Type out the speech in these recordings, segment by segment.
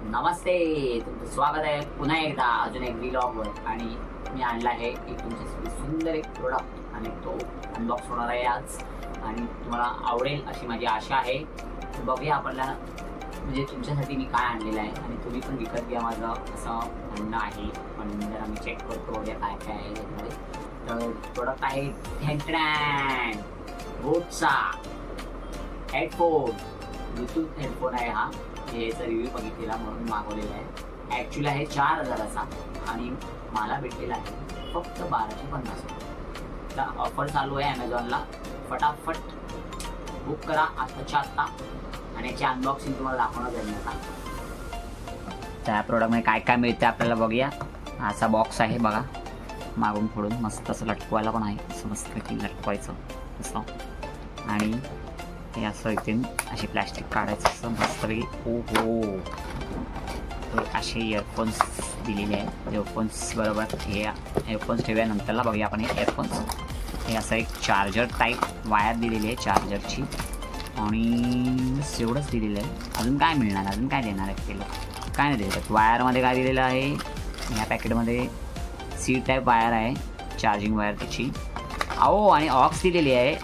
नमस्ते, तुमचं स्वागत आहे पुन्हा एकदा अजून एक व्लॉगवर. आणि मी आणला आहे एक तुमच्यासाठी सुंदर एक प्रोडक्ट आणि तो अनबॉक्स होणार आहे आज आणि तुम्हाला आवडेल अशी माझी आशा आहे. बघूया आपल्याला म्हणजे तुमच्यासाठी मी काय आणलेलं आहे आणि तुम्ही पण विकत घ्या माझं असं म्हणणं आहे. पण जरा मी चेक करतो वगैरे काय काय आहे त्याच्यामध्ये. तर प्रोडक्ट आहे बोटचा हेडफोन, ब्लूटूथ हेडफोन आहे हा. याचा रिव्ह्यू बघितलेला म्हणून मागवलेला आहे. ॲक्च्युली आहे 4000चा आणि मला भेटलेला आहे फक्त 1250 रुपये. तर ऑफर चालू आहे ॲमेझॉनला. फटाफट बुक करा आत्ताच्या आत्ता आणि याची अनबॉक्सिंग तुम्हाला दाखवणार जाईल आता. त्या प्रोडक्टमध्ये काय काय मिळते आपल्याला बघूया. असा बॉक्स आहे बघा, मागून फोडून मस्त असं लटकवायला पण आहे. असं मस्त की लटकवायचं असं आणि हे असं इथून अशी प्लॅस्टिक काढायचं असं मस्तपैकी. हो असे इयरफोन्स दिलेले आहेत. इयरफोन्स बरोबर हे इयरफोन्स ठेवूया नंतरला बघूया आपण. हे इयरफोन्स हे असं एक चार्जर टाईप वायर दिलेली आहे चार्जरची आणि एवढंच दिलेलं आहे. अजून काय मिळणार, अजून काय देणार आहे ते लोक, काय नाही देतात. वायरमध्ये काय दिलेलं आहे ह्या पॅकेटमध्ये, सी टाईप वायर आहे चार्जिंग वायर त्याची. अहो आणि ऑक्स दिलेली आहे.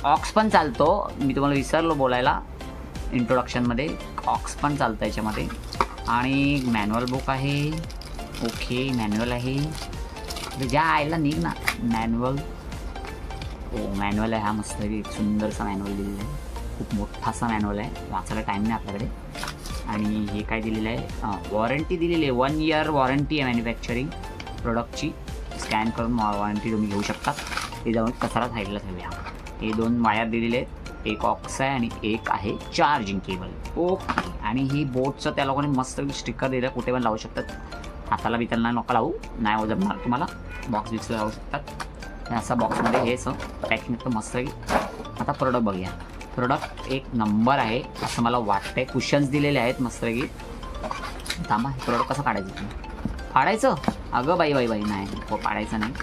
ऑक्स पण चालतो, मी तुम्हाला विसरलो बोलायला इंट्रोडक्शनमध्ये. ऑक्स पण चालतं याच्यामध्ये. आणि मॅन्युअल बुक आहे. ओके मॅन्युअल आहे. ज्या आईला निघ ना मॅन्युअल. हो मॅन्युअल आहे हा, मस्त सुंदरसा मॅन्युअल दिलेला आहे. खूप मोठासा मॅन्युअल आहे, वाचायला टाईम नाही आपल्याकडे. आणि हे काय दिलेलं आहे, वॉरंटी दिलेली आहे. 1 year वॉरंटी आहे मॅन्युफॅक्चरिंग प्रोडक्टची. स्कॅन करून वॉरंटी तुम्ही घेऊ शकता. ते जाऊन कचरा साईडला ठेवूया. हे 2 वायर दिलेले आहेत, एक ऑक्स आहे आणि एक आहे चार्जिंग केबल. ओके. आणि ही बोटचं त्या लोकांनी मस्त स्टिकर दिलं, कुठे पण लावू शकतात. हाताला बिताला नका लावू, नाही जमणार तुम्हाला. बॉक्स बिक्स लावू शकतात. असा बॉक्समध्ये हे असं पॅकिंग तर मस्त. आता प्रोडक्ट बघूया. प्रोडक्ट एक नंबर आहे असं मला वाटतंय. कुशन्स दिलेले आहेत मस्तपैकी. थांबा, हे प्रोडक्ट कसं काढायचं तुम्ही, फाडायचं? अगं बाई बाई बाई नाही, हो पाडायचं नाही,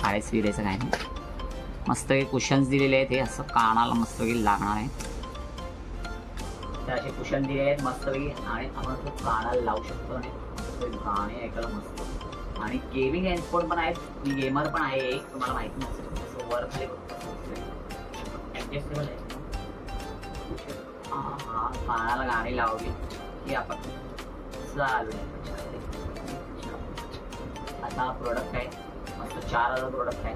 फाडायचं विरायचं काय नाही. मस्त कुशन्स दिलेले आहेत. हे असं कानाला मस्तपैकी लागणार आहे. तर असे कुशन दिले आहेत मस्तपैकी आणि आपण तो कानाला लावू शकतो आणि गाणे ऐकायला मस्त. आणि गेमिंग हेडफोन पण आहेत. मी गेमर पण आहे एक, तुम्हाला माहिती नसेल. असं वर खाली ॲडजस्टेबल आहे. हा कानाला गाणी लावली की आपण चालू. असा प्रोडक्ट आहे मस्त. 4000 प्रोडक्ट आहे.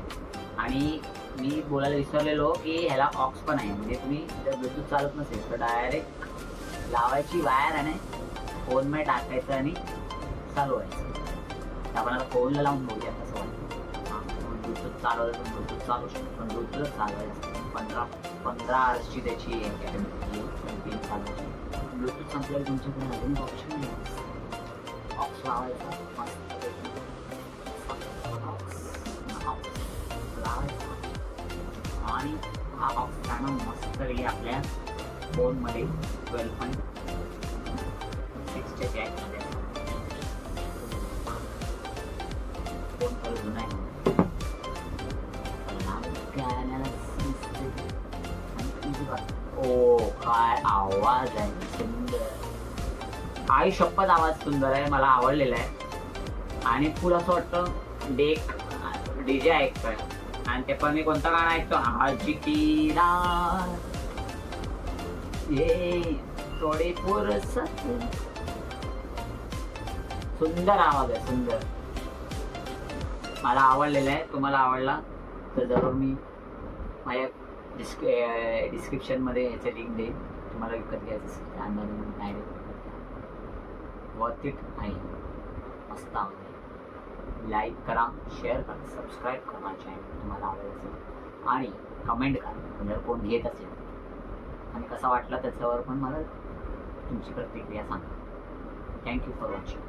आणि मी बोलायला विसरलेलो की ह्याला ऑक्स पण आहे. म्हणजे तुम्ही जर ब्लूटूथ चालत नसेल तर डायरेक्ट लावायची वायर आणि फोनमध्ये टाकायचं आणि चालू व्हायचं. तर आपण आता फोनला लावून बघूया कसं वाटतं. ब्लूटूथ चालवलं तर ब्लूटूथ चालू शकतो, पण ब्लूटूथच चालवायचं. 15 आवर्सची त्याची गॅरंटी चालवायची. ब्लूटूथ संपल्यावर तुमच्याकडे अजून ऑप्शन नाही. ऑक्स लावायचा मस्त आणि हा ऑक्स टाणं मस्त आपल्या फोनमध्ये 12.6 जॅकमध्ये फोन करून नाही. ओ काय आवाज आहे सुंदर. आई शपथ आवाज सुंदर आहे, मला आवडलेला आहे. आणि फुल असं वाटतं डेक डीजे ऐकतोय. आणि ते पण मी कोणतं गाणं ऐकतो, आजी की रात ये थोडी फुरसत. सुंदर आवाज आहे, सुंदर. मला आवडलेला आहे. तुम्हाला आवडला तर जरूर मी माझ्या डिस्क्रिप्शनमध्ये ह्याचं लिंक देईन. तुम्हाला विकत घ्यायचं असेल तर अंदाजाने डायरेक्ट वर्थ इट आहे. मस्त आवाज आहे. लाईक करा, शेअर करा, सबस्क्राईब करा माझ्या चॅनल तुम्हाला आवडेल असेल. आणि कमेंट करा जर कोण घेत असेल आणि कसा वाटला त्याच्यावर पण मला तुमची प्रतिक्रिया सांगा. Thank you for watching.